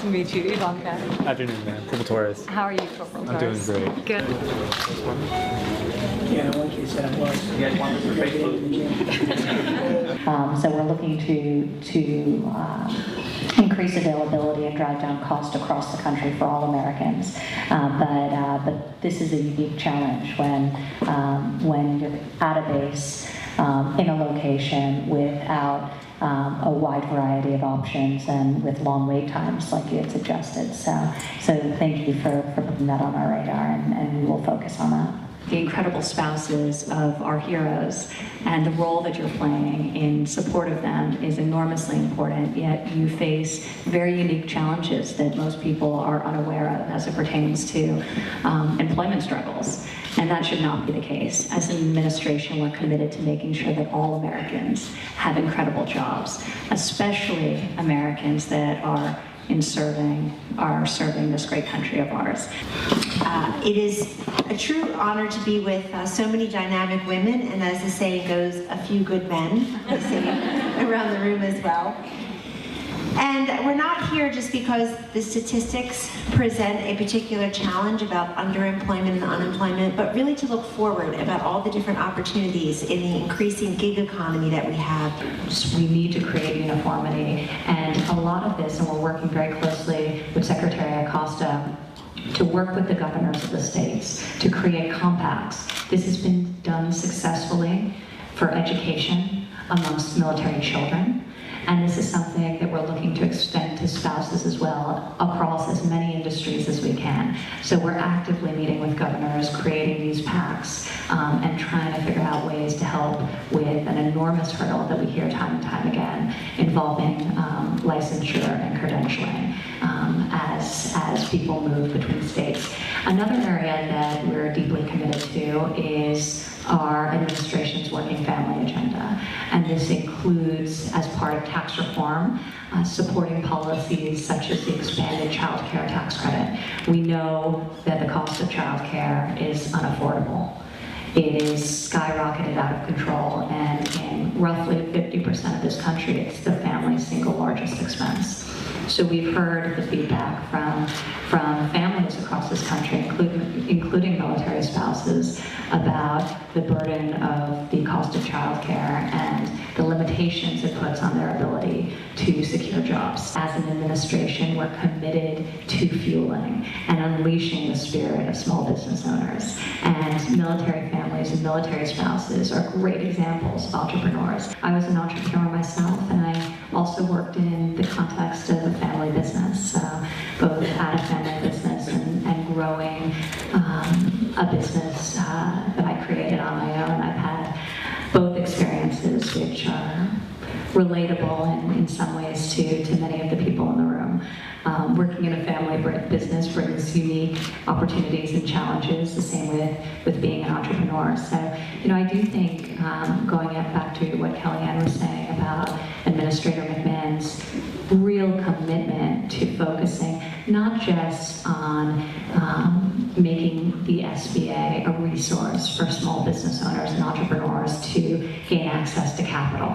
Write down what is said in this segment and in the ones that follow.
to meet you, Ivanka. Afternoon, man. Corporal Torres. How are you, Corporal Torres? I'm doing great. Good. Yeah, one kid said I was. You guys want to break So we're looking to increase availability and drive down cost across the country for all Americans. But this is a unique challenge when you're at a base in a location without a wide variety of options and with long wait times like you had suggested. So thank you for putting that on our radar, and we will focus on that. The incredible spouses of our heroes and the role that you're playing in support of them is enormously important, yet you face very unique challenges that most people are unaware of as it pertains to employment struggles. And that should not be the case. As an administration, we're committed to making sure that all Americans have incredible jobs, especially Americans that are serving this great country of ours. It is a true honor to be with so many dynamic women, and as the saying goes, a few good men, I say, around the room as well. And we're not here just because the statistics present a particular challenge about underemployment and unemployment, but really to look forward about all the different opportunities in the increasing gig economy that we have. We need to create uniformity, and a lot of this, and we're working very closely with Secretary Acosta to work with the governors of the states to create compacts. This has been done successfully for education amongst military children. And this is something that we're looking to extend to spouses as well across as many industries as we can. So we're actively meeting with governors, creating these pacts, and trying to figure out ways to help with an enormous hurdle that we hear time and time again involving licensure and credentialing as people move between states. Another area that we're deeply committed to is our administration's working family agenda. And this includes, as part of tax reform, supporting policies such as the expanded child care tax credit. We know that the cost of child care is unaffordable. It is skyrocketed out of control, and in roughly 50% of this country, it's the family's single largest expense. So we've heard the feedback from families across this country, including military spouses, about the burden of the cost of childcare and the limitations it puts on their ability to secure jobs. As an administration, we're committed to fueling and unleashing the spirit of small business owners. And military families and military spouses are great examples of entrepreneurs. I was an entrepreneur myself, and I also worked in the context of a family business, both at a family business and growing a business that I created on my own. I've had both experiences which are relatable in some ways to many of the people in the room. Working in a family business brings unique opportunities and challenges, the same with being an entrepreneur. So, I do think, going back to what Kellyanne was saying about Administrator McMahon's real commitment to focusing not just on making the SBA a resource for small business owners and entrepreneurs to gain access to capital,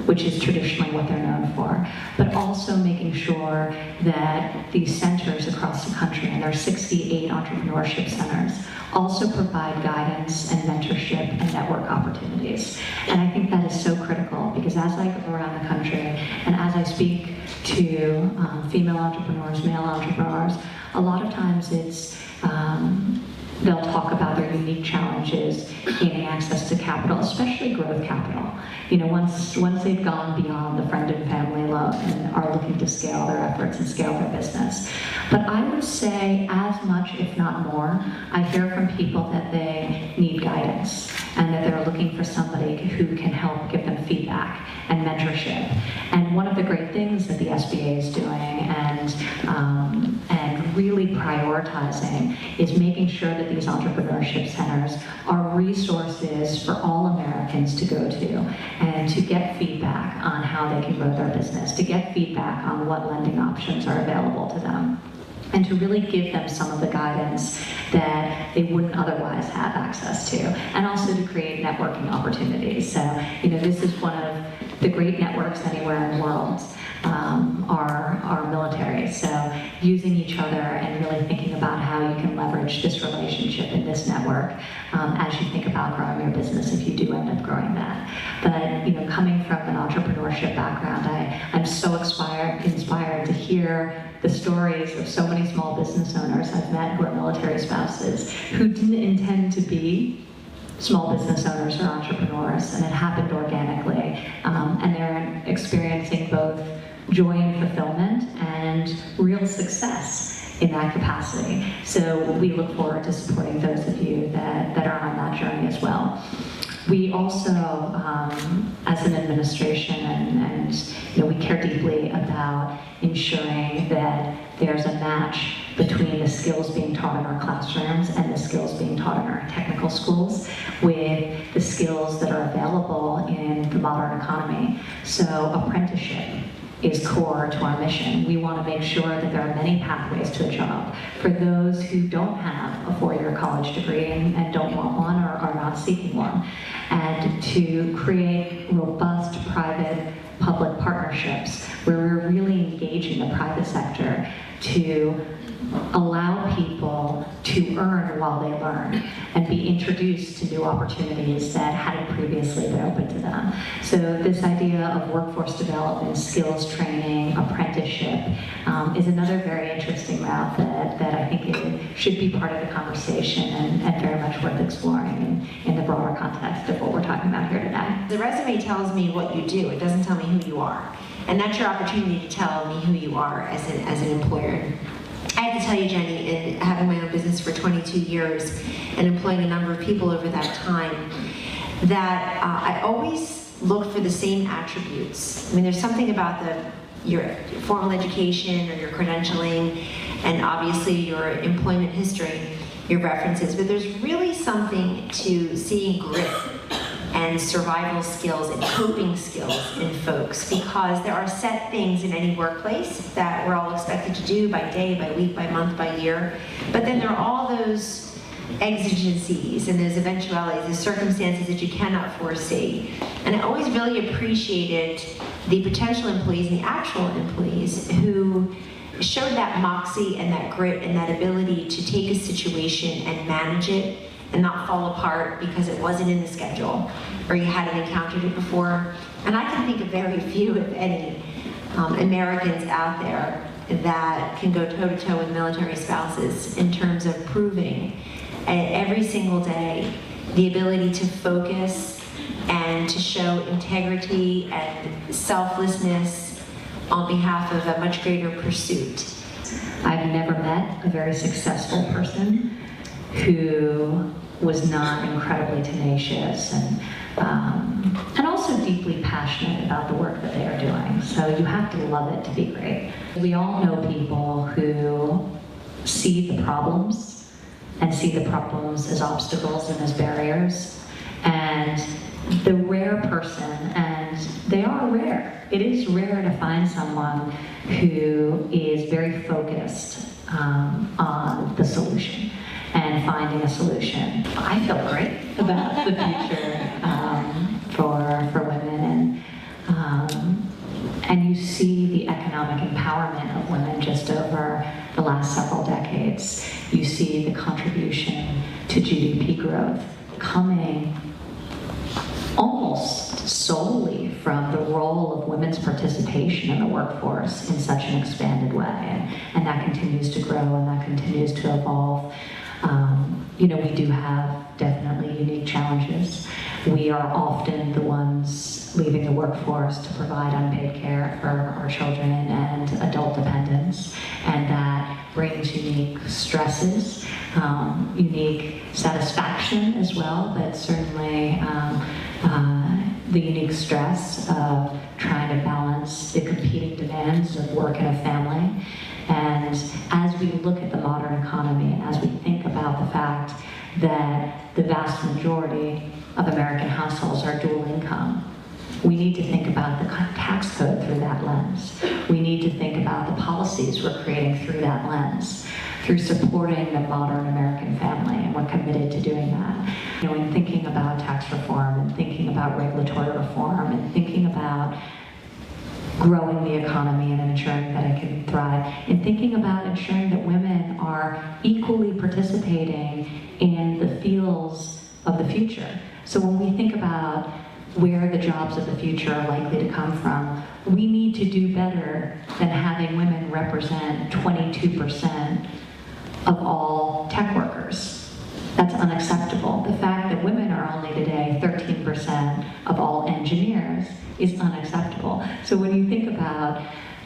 which is traditionally what they're known for, but also making sure that these centers across the country, and there are 68 entrepreneurship centers, also provide guidance and mentorship and network opportunities. And I think that is so critical, because as I go around the country and as I speak to female entrepreneurs, male entrepreneurs, a lot of times it's they'll talk about their unique challenges gaining access to capital, especially growth capital. Once they've gone beyond the friend and family loan and are looking to scale their efforts and scale their business. But I would say as much, if not more, I hear from people that they need guidance and that they're looking for somebody who can help give them feedback and mentorship. And one of the great things that the SBA is doing and really prioritizing is making sure that these entrepreneurship centers are resources for all Americans to go to and to get feedback on how they can grow their business, to get feedback on what lending options are available to them, and to really give them some of the guidance that they wouldn't otherwise have access to, and also to create networking opportunities. So, this is one of the great networks anywhere in the world. our military. So using each other and really thinking about how you can leverage this relationship and this network as you think about growing your business if you do end up growing that. But you know, coming from an entrepreneurship background, I'm so inspired to hear the stories of so many small business owners I've met who are military spouses who didn't intend to be small business owners or entrepreneurs, and it happened organically. And they're experiencing both joy and fulfillment and real success in that capacity. So we look forward to supporting those of you that are on that journey as well. We also, as an administration, and you know, we care deeply about ensuring that there's a match between the skills being taught in our classrooms and the skills being taught in our technical schools with the skills that are available in the modern economy. So apprenticeship is core to our mission. We want to make sure that there are many pathways to a job for those who don't have a four-year college degree and don't want one or are not seeking one, and to create robust private-public partnerships where we're really engaging the private sector to allow people to earn while they learn and be introduced to new opportunities that hadn't previously been open to them. So this idea of workforce development, skills training, apprenticeship is another very interesting route that I think it should be part of the conversation and very much worth exploring in the broader context of what we're talking about here today. The resume tells me what you do. It doesn't tell me who you are. And that's your opportunity to tell me who you are as an employer. I have to tell you, Jenny, in having my own business for 22 years and employing a number of people over that time, that I always look for the same attributes. I mean, there's something about your formal education or your credentialing and obviously your employment history, your references, but there's really something to seeing grit and survival skills and coping skills in folks, because there are set things in any workplace that we're all expected to do by day, by week, by month, by year. But then there are all those exigencies and those eventualities, the circumstances that you cannot foresee. And I always really appreciated the potential employees and the actual employees who showed that moxie and that grit and that ability to take a situation and manage it and not fall apart because it wasn't in the schedule or you hadn't encountered it before. And I can think of very few, if any, Americans out there that can go toe-to-toe with military spouses in terms of proving every single day the ability to focus and to show integrity and selflessness on behalf of a much greater pursuit. I've never met a very successful person who was not incredibly tenacious and also deeply passionate about the work that they are doing. So you have to love it to be great. We all know people who see the problems and see the problems as obstacles and as barriers. And the rare person, and they are rare, it is rare to find someone who is very focused on the solution and finding a solution. I feel great about the future for women, and you see the economic empowerment of women just over the last several decades. You see the contribution to GDP growth coming almost solely from the role of women's participation in the workforce in such an expanded way, and that continues to grow and that continues to evolve. You know, we do have definitely unique challenges. We are often the ones leaving the workforce to provide unpaid care for our children and adult dependents, and that brings unique stresses, unique satisfaction as well, but certainly the unique stress of trying to balance the competing demands of work and a family. And as we look at the modern economy, and as we think about the fact that the vast majority of American households are dual income, we need to think about the tax code through that lens. We need to think about the policies we're creating through that lens, through supporting the modern American family, and we're committed to doing that. You know, in thinking about tax reform, and thinking about regulatory reform, and thinking about growing the economy and ensuring that it can thrive, and thinking about ensuring that women are equally participating in the fields of the future. So when we think about where the jobs of the future are likely to come from, we need to do better than having women represent 22% of all tech workers. That's unacceptable. The fact that women are only today 13% of all engineers is unacceptable. So when you think about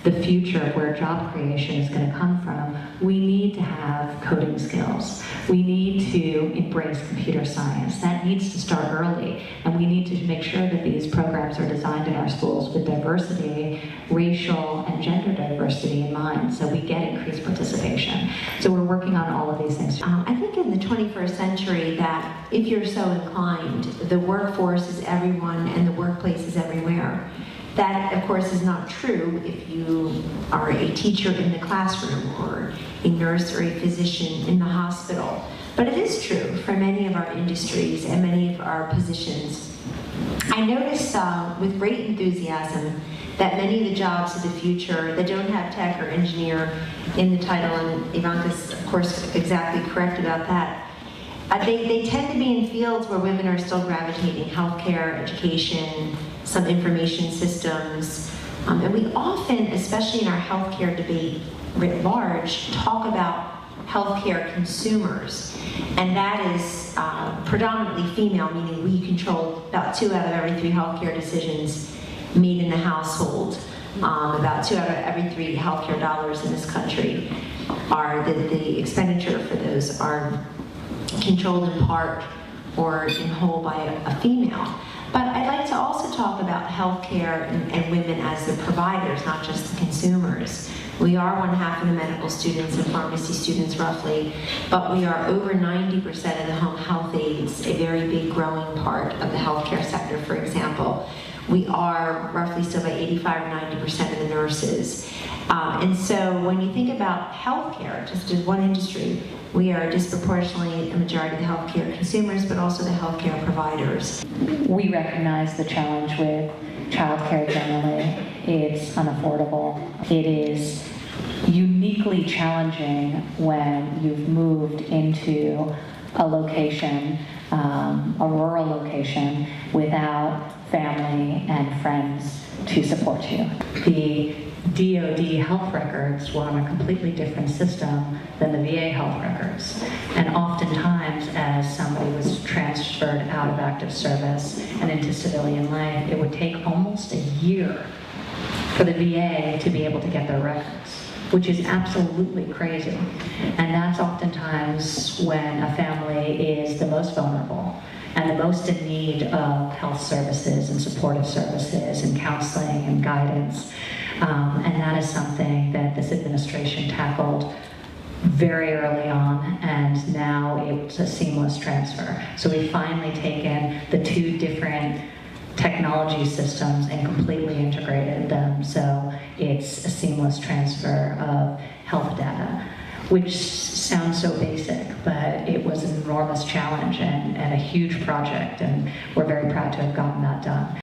the future of where job creation is going to come from, we need to have coding skills. We need to embrace computer science. That needs to start early, and we need to make sure that these programs are designed in our schools with diversity, racial and gender diversity in mind, so we get increased participation. So we're working on all of these things. I think in the 21st century that if you're so inclined, the workforce is everyone and the workplace is everywhere. That, of course, is not true if you are a teacher in the classroom or a nurse or a physician in the hospital. But it is true for many of our industries and many of our positions. I notice with great enthusiasm that many of the jobs of the future that don't have tech or engineer in the title, and Ivanka's, of course, exactly correct about that, they tend to be in fields where women are still gravitating: healthcare, education, some information systems. And we often, especially in our healthcare debate writ large, talk about healthcare consumers. And that is predominantly female, meaning we control about 2 out of every 3 healthcare decisions made in the household. About 2 out of every 3 healthcare dollars in this country are the expenditure for those are controlled in part or in whole by a female. But I'd like to also talk about healthcare and women as the providers, not just the consumers. We are 1/2 of the medical students and pharmacy students roughly, but we are over 90% of the home health aides, a very big growing part of the healthcare sector, for example. We are roughly still by 85 or 90% of the nurses. And so when you think about healthcare, just as one industry, we are disproportionately a majority of the healthcare consumers, but also the healthcare providers. We recognize the challenge with childcare generally. It's unaffordable. It is uniquely challenging when you've moved into a location, a rural location, without family and friends to support you. The DoD health records were on a completely different system than the VA health records. And oftentimes, as somebody was transferred out of active service and into civilian life, it would take almost a year for the VA to be able to get their records, which is absolutely crazy. And that's oftentimes when a family is the most vulnerable and the most in need of health services and supportive services and counseling and guidance. And that is something that this administration tackled very early on, and now it's a seamless transfer. So we've finally taken the 2 different technology systems and completely integrated them, so it's a seamless transfer of health data, which sounds so basic, but it was an enormous challenge and a huge project, and we're very proud to have gotten that done.